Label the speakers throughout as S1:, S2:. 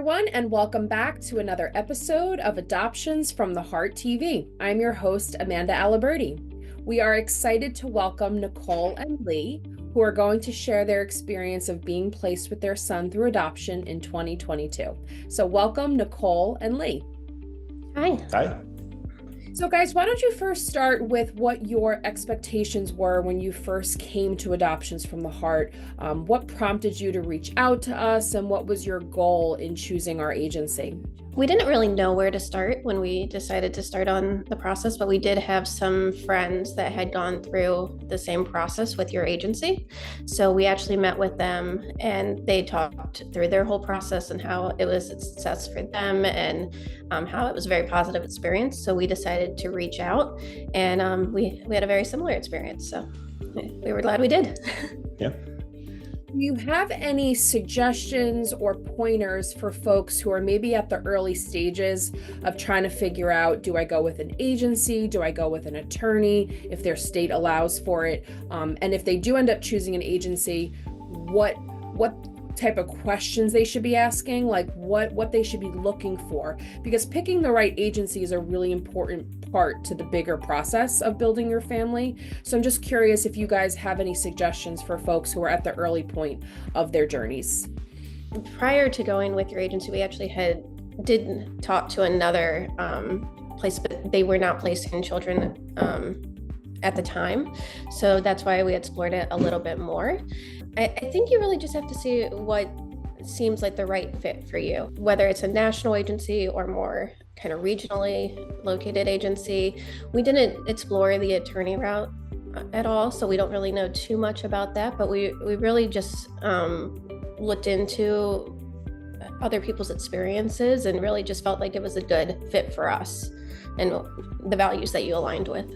S1: everyone, and welcome back to another episode of Adoptions from the Heart TV. I'm your host, Amanda Aliberti. We are excited to welcome Nicole and Lee, who are going to share their experience of being placed with their son through adoption in 2022. So welcome, Nicole and Lee.
S2: Hi.
S3: Hi.
S1: So guys, why don't you first start with what your expectations were when you first came to Adoptions from the Heart? What prompted you to reach out to us, and what was your goal in choosing our agency?
S2: We didn't really know where to start when we decided to start on the process, but we did have some friends that had gone through the same process with your agency. So we actually met with them and they talked through their whole process and how it was a success for them and how it was a very positive experience. So we decided to reach out and we had a very similar experience. So we were glad we did.
S3: Yeah.
S1: Do you have any suggestions or pointers for folks who are maybe at the early stages of trying to figure out, do I go with an agency? Do I go with an attorney if their state allows for it? And if they do end up choosing an agency, what type of questions they should be asking, like what they should be looking for? Because picking the right agency is a really important part to the bigger process of building your family. So I'm just curious if you guys have any suggestions for folks who are at the early point of their journeys.
S2: Prior to going with your agency, we actually did talk to another place, but they were not placing children at the time. So that's why we explored it a little bit more. I think you really just have to see what seems like the right fit for you, whether it's a national agency or more kind of regionally located agency. We didn't explore the attorney route at all, so we don't really know too much about that, but we really just looked into other people's experiences and really just felt like it was a good fit for us and the values that you aligned with.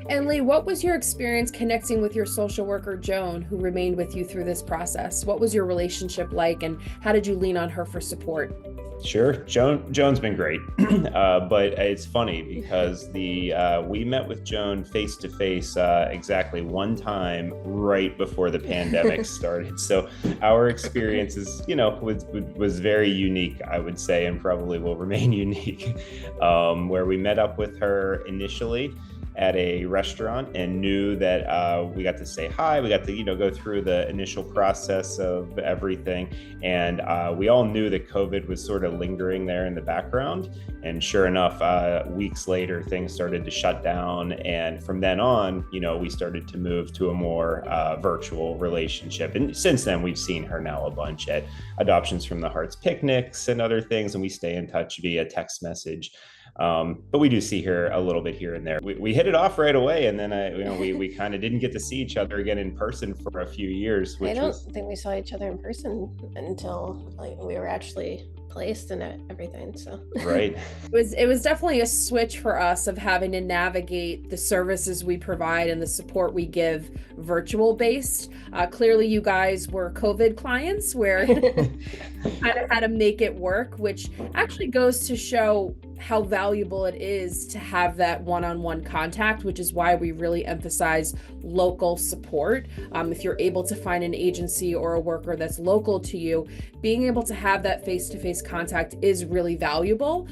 S1: And Lee, what was your experience connecting with your social worker, Joan, who remained with you through this process? What was your relationship like, and how did you lean on her for support?
S3: Sure. Joan's been great, but it's funny because we met with Joan face to face exactly one time right before the pandemic started. So our experience is, was very unique, I would say, and probably will remain unique. Where we met up with her initially at a restaurant and knew that we got to say hi. We got to, go through the initial process of everything. And we all knew that COVID was sort of lingering there in the background. And sure enough, weeks later, things started to shut down. And from then on, we started to move to a more virtual relationship. And since then, we've seen her now a bunch at Adoptions from the Heart's picnics and other things. And we stay in touch via text message. But we do see her a little bit here and there. We hit it off right away, and then we kind of didn't get to see each other again in person for a few years.
S2: I don't think we saw each other in person until we were actually placed and everything. So
S3: right.
S1: It was definitely a switch for us of having to navigate the services we provide and the support we give virtual based. Clearly you guys were COVID clients where kind of had to make it work, which actually goes to show how valuable it is to have that one-on-one contact, which is why we really emphasize local support. If you're able to find an agency or a worker that's local to you, being able to have that face-to-face contact is really valuable.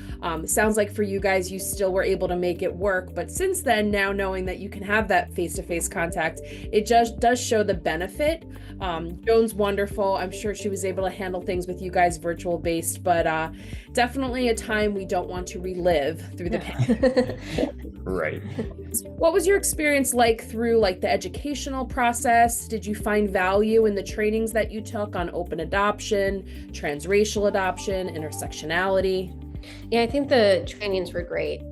S1: Sounds like for you guys, you still were able to make it work, but since then, now knowing that you can have that face-to-face contact, it just does show the benefit. Joan's wonderful. I'm sure she was able to handle things with you guys virtual based, but definitely a time we don't want to relive through the pandemic.
S3: Right.
S1: What was your experience like through the educational process? Did you find value in the trainings that you took on open adoption, transracial adoption, intersectionality?
S2: Yeah, I think the trainings were great.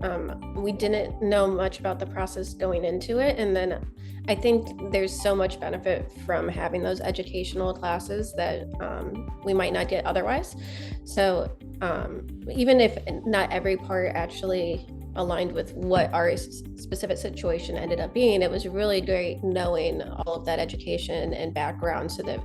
S2: We didn't know much about the process going into it, and then I think there's so much benefit from having those educational classes that we might not get otherwise. So even if not every part actually aligned with what our specific situation ended up being, it was really great knowing all of that education and background so that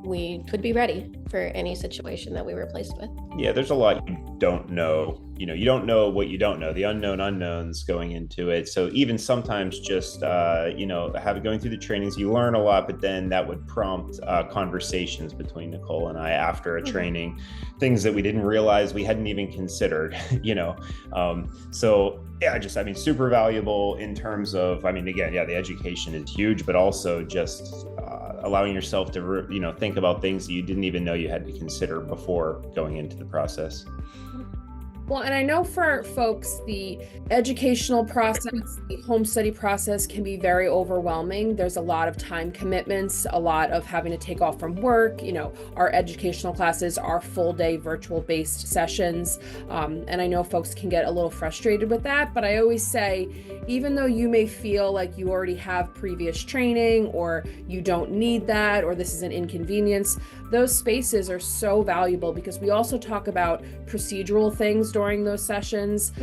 S2: we could be ready for any situation that we were placed with.
S3: Yeah, there's a lot you don't know. You don't know what you don't know, the unknown unknowns going into it. So even sometimes just, going through the trainings, you learn a lot, but then that would prompt conversations between Nicole and I after a training, things that we didn't realize we hadn't even considered, So yeah, super valuable in terms of, the education is huge, but also just allowing yourself to, think about things that you didn't even know you had to consider before going into the process.
S1: Well, and I know for folks, the educational process, the home study process can be very overwhelming. There's a lot of time commitments, a lot of having to take off from work. Our educational classes are full day virtual based sessions. And I know folks can get a little frustrated with that, but I always say, even though you may feel like you already have previous training or you don't need that, or this is an inconvenience, those spaces are so valuable because we also talk about procedural things during those sessions.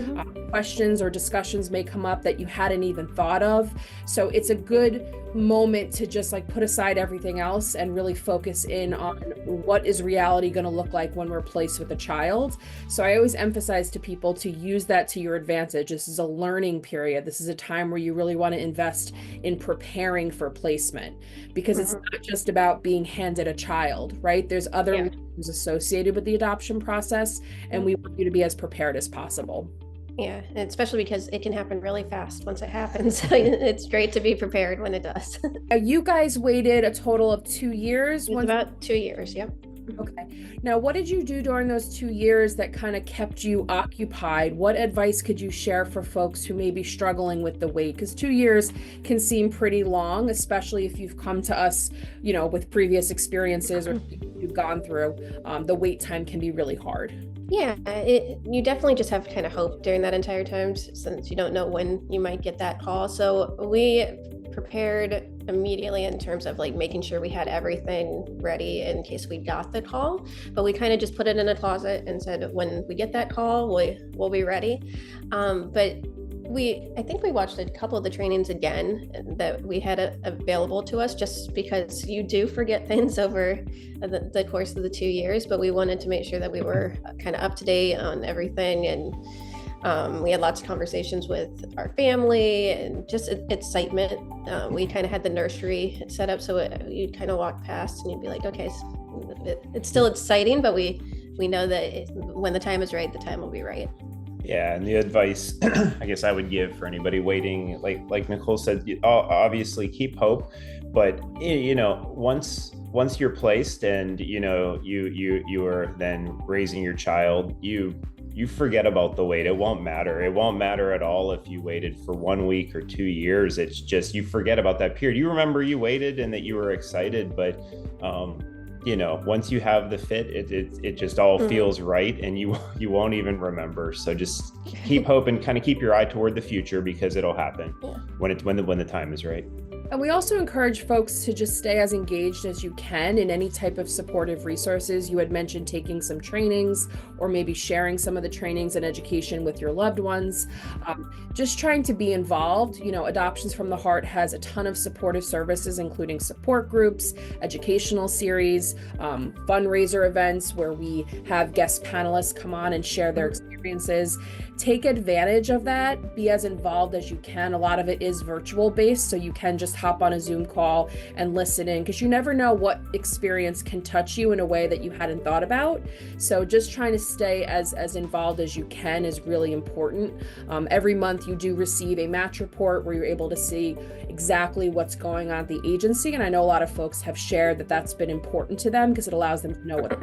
S1: Questions or discussions may come up that you hadn't even thought of. So it's a good moment to just put aside everything else and really focus in on what is reality going to look like when we're placed with a child. So I always emphasize to people to use that to your advantage. This is a learning period. This is a time where you really want to invest in preparing for placement, because it's not just about being handed a child, right? There's other issues associated with the adoption process, and we want you to be as prepared as possible.
S2: Yeah, and especially because it can happen really fast once it happens. It's great to be prepared when it does.
S1: You guys waited a total of 2 years?
S2: It's about 2 years, yep.
S1: Okay. Now, what did you do during those 2 years that kind of kept you occupied? What advice could you share for folks who may be struggling with the wait? Because 2 years can seem pretty long, especially if you've come to us, with previous experiences or you've gone through. The wait time can be really hard.
S2: Yeah, you definitely just have kind of hope during that entire time, since you don't know when you might get that call. So we prepared immediately in terms of making sure we had everything ready in case we got the call, but we kind of just put it in a closet and said, when we get that call, we'll be ready. But I think we watched a couple of the trainings again that we had available to us, just because you do forget things over the course of the 2 years, but we wanted to make sure that we were kind of up to date on everything. And we had lots of conversations with our family and just excitement. We kind of had the nursery set up, so you'd kind of walk past and you'd be like, okay, it's still exciting, but we know that when the time is right, the time will be right.
S3: Yeah, and the advice I guess I would give for anybody waiting, like Nicole said, obviously keep hope, but once you're placed and you are then raising your child, you forget about the wait. It won't matter. It won't matter at all if you waited for 1 week or 2 years. It's just you forget about that period. You remember you waited and that you were excited, but once you have the fit, it just all feels right, and you won't even remember. So just keep hope and kind of keep your eye toward the future, because it'll happen when the time is right.
S1: And we also encourage folks to just stay as engaged as you can in any type of supportive resources. You had mentioned taking some trainings or maybe sharing some of the trainings and education with your loved ones. Just trying to be involved. Adoptions from the Heart has a ton of supportive services, including support groups, educational series, fundraiser events where we have guest panelists come on and share their experiences. Take advantage of that. Be as involved as you can. A lot of it is virtual based, so you can just hop on a Zoom call and listen in, because you never know what experience can touch you in a way that you hadn't thought about. So just trying to stay as involved as you can is really important. Every month you do receive a match report where you're able to see exactly what's going on at the agency. And I know a lot of folks have shared that that's been important to them because it allows them to know what.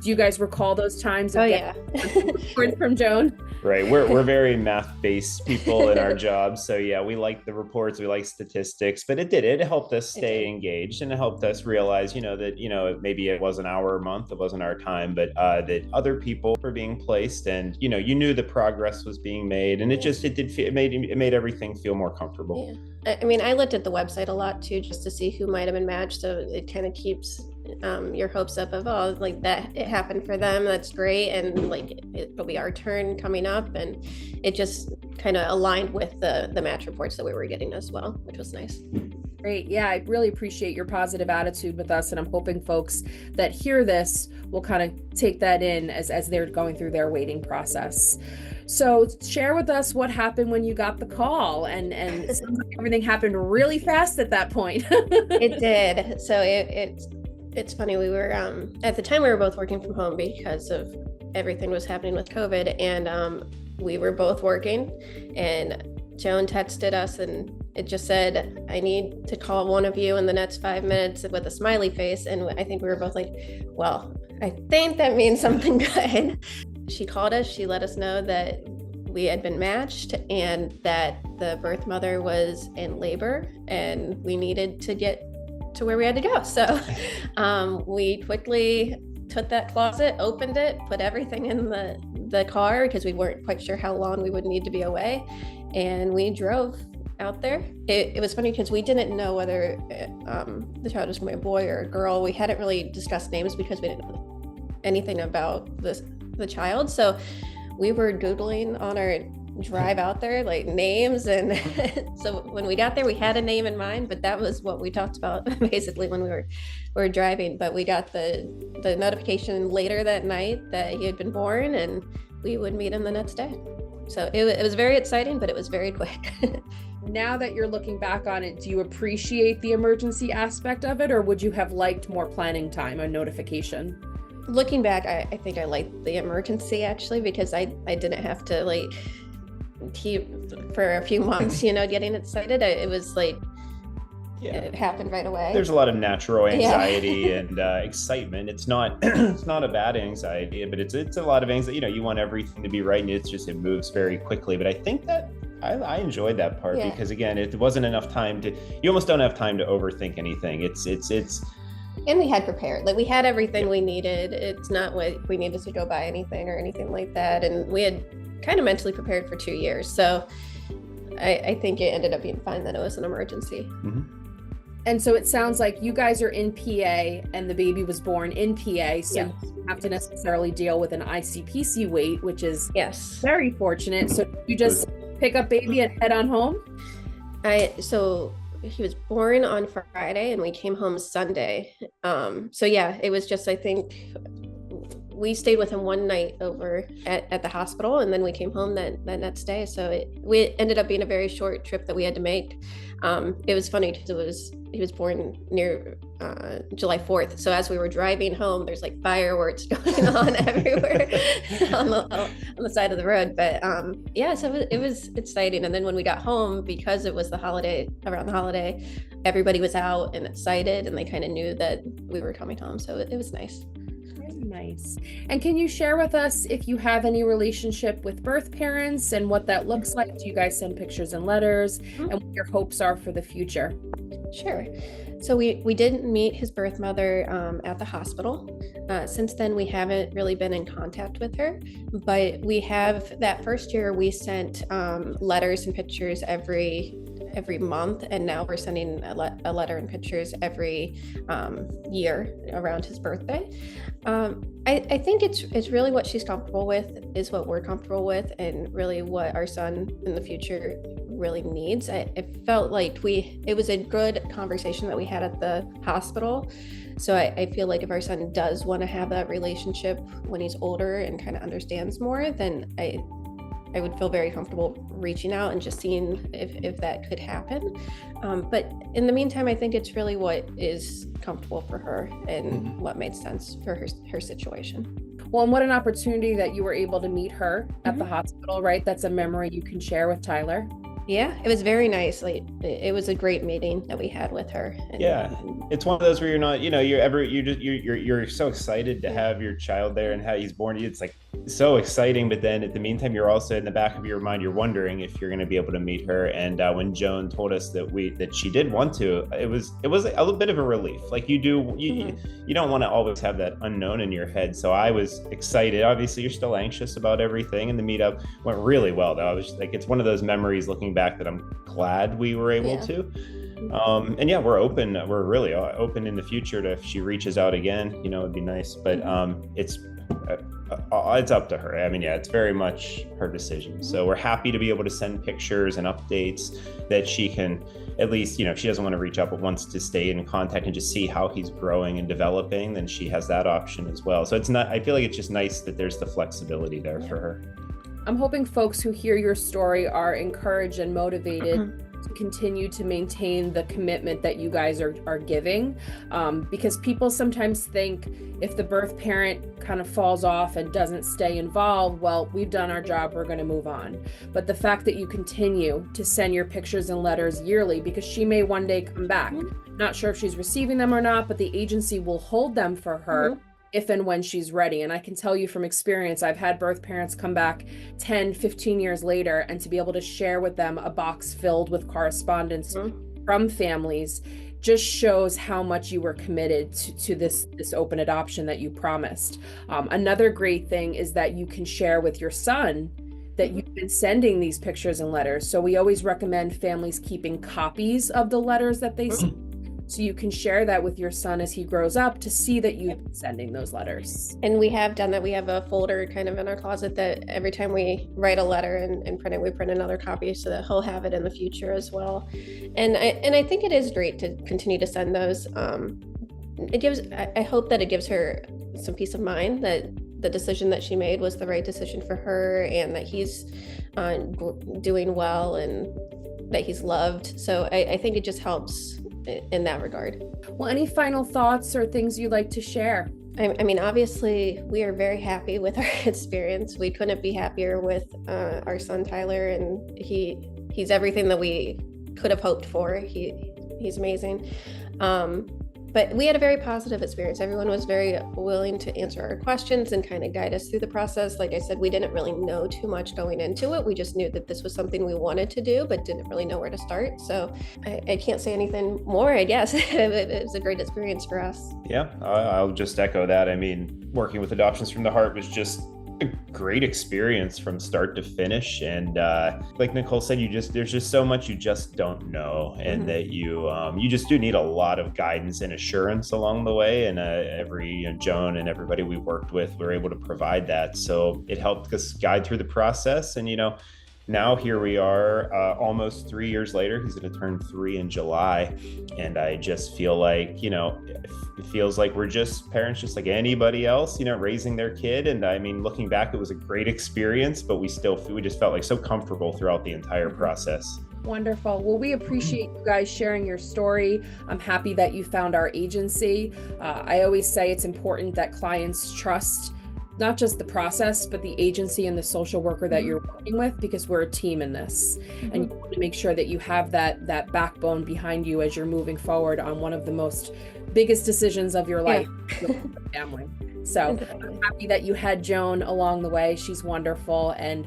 S1: Do you guys recall those times of reports from Joan?
S3: Right. We're very math-based people in our jobs. So yeah, we like the reports, we like statistics, but it helped us stay engaged, and it helped us realize, that, maybe it wasn't our month, it wasn't our time, but that other people were being placed, and, you knew the progress was being made, and it made everything feel more comfortable.
S2: Yeah. I looked at the website a lot too, just to see who might've been matched. So it kind of keeps your hopes up of, that it happened for them. That's great. And it'll be our turn coming up. And it just kind of aligned with the match reports that we were getting as well, which was nice.
S1: Great. Yeah, I really appreciate your positive attitude with us. And I'm hoping folks that hear this will kind of take that in as they're going through their waiting process. So share with us what happened when you got the call, and it sounds like everything happened really fast at that point.
S2: It did. So it's funny. We were at the time we were both working from home because of everything was happening with COVID, and we were both working, and Joan texted us and it just said, I need to call one of you in the next 5 minutes, with a smiley face. And I think we were both like, well, I think that means something good. She called us, she let us know that we had been matched and that the birth mother was in labor and we needed to get to where we had to go. So we quickly took that closet, opened it, put everything in the car because we weren't quite sure how long we would need to be away. And we drove out there. It was funny because we didn't know whether the child was going to be a boy or a girl. We hadn't really discussed names because we didn't know anything about the child. So we were doodling on our drive out there, like names. And so when we got there, we had a name in mind, but that was what we talked about basically when we were driving. But we got the notification later that night that he had been born and we would meet him the next day. So it was very exciting, but it was very quick.
S1: Now that you're looking back on it, do you appreciate the emergency aspect of it, or would you have liked more planning time and notification?
S2: Looking back, I think I liked the emergency actually, because I didn't have to like keep for a few months, getting excited. It was like, it happened right away.
S3: There's a lot of natural anxiety and excitement. It's not a bad anxiety, but it's a lot of anxiety. You want everything to be right, and it moves very quickly. But I think that I enjoyed that part because again, it wasn't enough time you almost don't have time to overthink anything. It's
S2: and we had prepared, like we had everything we needed. It's not like we needed to go buy anything or anything like that. And we had kind of mentally prepared for 2 years. So I think it ended up being fine that it was an emergency.
S3: Mm-hmm.
S1: And so it sounds like you guys are in PA and the baby was born in PA. So you don't have to necessarily deal with an ICPC wait, which is very fortunate. So you just pick up baby and head on home?
S2: So he was born on Friday and we came home Sunday. It was just, I think we stayed with him one night over at the hospital, and then we came home that next day. So we ended up being a very short trip that we had to make. It was funny because he was born near July 4th. So as we were driving home, there's like fireworks going on everywhere on the side of the road. But so it was exciting. And then when we got home, because it was around the holiday, everybody was out and excited, and they kind of knew that we were coming home. So it was nice.
S1: Nice. And can you share with us if you have any relationship with birth parents and what that looks like? Do you guys send pictures and letters, and what your hopes are for the future?
S2: Sure. So we didn't meet his birth mother at the hospital. Since then, we haven't really been in contact with her, but we have that first year we sent letters and pictures every month, and now we're sending a letter and pictures every year around his birthday. I think it's really what she's comfortable with is what we're comfortable with, and really what our son in the future really needs. It felt like it was a good conversation that we had at the hospital. So I feel like if our son does want to have that relationship when he's older and kind of understands more, then I would feel very comfortable reaching out and just seeing if that could happen. But in the meantime, I think it's really what is comfortable for her and what made sense for her situation.
S1: Well, and what an opportunity that you were able to meet her at the hospital, right? That's a memory you can share with Tyler.
S2: Yeah, it was very nice. Like it was a great meeting that we had with her.
S3: It's one of those where you're not, you're so excited to have your child there and how he's born. It's like so exciting, but then at the meantime, you're also in the back of your mind, you're wondering if you're going to be able to meet her. And when Joan told us that she did want to, it was a little bit of a relief. Like you don't want to always have that unknown in your head. So I was excited. Obviously, you're still anxious about everything, and the meetup went really well. Though I was like, it's one of those memories looking back that I'm glad we were able to. We're open. We're really open in the future to if she reaches out again, it'd be nice. But it's It's up to her. I mean, yeah, it's very much her decision. So we're happy to be able to send pictures and updates that she can, at least, if she doesn't want to reach out but wants to stay in contact and just see how he's growing and developing, then she has that option as well. So it's not, I feel like it's just nice that there's the flexibility there for her.
S1: I'm hoping folks who hear your story are encouraged and motivated to continue to maintain the commitment that you guys are giving, because people sometimes think if the birth parent kind of falls off and doesn't stay involved, well, we've done our job, we're going to move on. But the fact that you continue to send your pictures and letters yearly, because she may one day come back, not sure if she's receiving them or not, but the agency will hold them for her if and when she's ready. And I can tell you from experience, I've had birth parents come back 10, 15 years later, and to be able to share with them a box filled with correspondence from families just shows how much you were committed to this open adoption that you promised. Another great thing is that you can share with your son that you've been sending these pictures and letters. So we always recommend families keeping copies of the letters that they send, so you can share that with your son as he grows up to see that you've been sending those letters.
S2: And we have done that. We have a folder kind of in our closet that every time we write a letter and print it, we print another copy so that he'll have it in the future as well. And I think it is great to continue to send those. I hope that it gives her some peace of mind that the decision that she made was the right decision for her, and that he's doing well and that he's loved. So I think it just helps in that regard.
S1: Well, any final thoughts or things you'd like to share?
S2: I mean, obviously, we are very happy with our experience. We couldn't be happier with our son, Tyler, and he's everything that we could have hoped for. He's amazing. But we had a very positive experience. Everyone was very willing to answer our questions and kind of guide us through the process. Like I said, we didn't really know too much going into it. We just knew that this was something we wanted to do, but didn't really know where to start. So I can't say anything more, I guess. It was a great experience for us.
S3: Yeah, I'll just echo that. I mean, working with Adoptions from the Heart was just a great experience from start to finish. And like Nicole said, there's just so much you just don't know, and that you just do need a lot of guidance and assurance along the way. And Joan and everybody we worked with were able to provide that. So it helped us guide through the process. And now here we are, almost 3 years later. He's going to turn 3 in July. And I just feel like, it feels like we're just parents just like anybody else, raising their kid. And I mean, looking back, it was a great experience, but we just felt like so comfortable throughout the entire process.
S1: Wonderful. Well, we appreciate you guys sharing your story. I'm happy that you found our agency. I always say it's important that clients trust not just the process, but the agency and the social worker that you're working with, because we're a team in this. And you want to make sure that you have that backbone behind you as you're moving forward on one of the most biggest decisions of your life, with the family. So I'm happy that you had Joan along the way. She's wonderful. And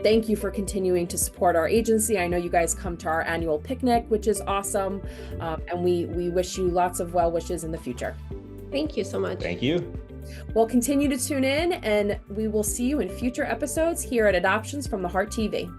S1: thank you for continuing to support our agency. I know you guys come to our annual picnic, which is awesome. And we wish you lots of well wishes in the future.
S2: Thank you so much.
S3: Thank you.
S1: Well, continue to tune in, and we will see you in future episodes here at Adoptions from the Heart TV.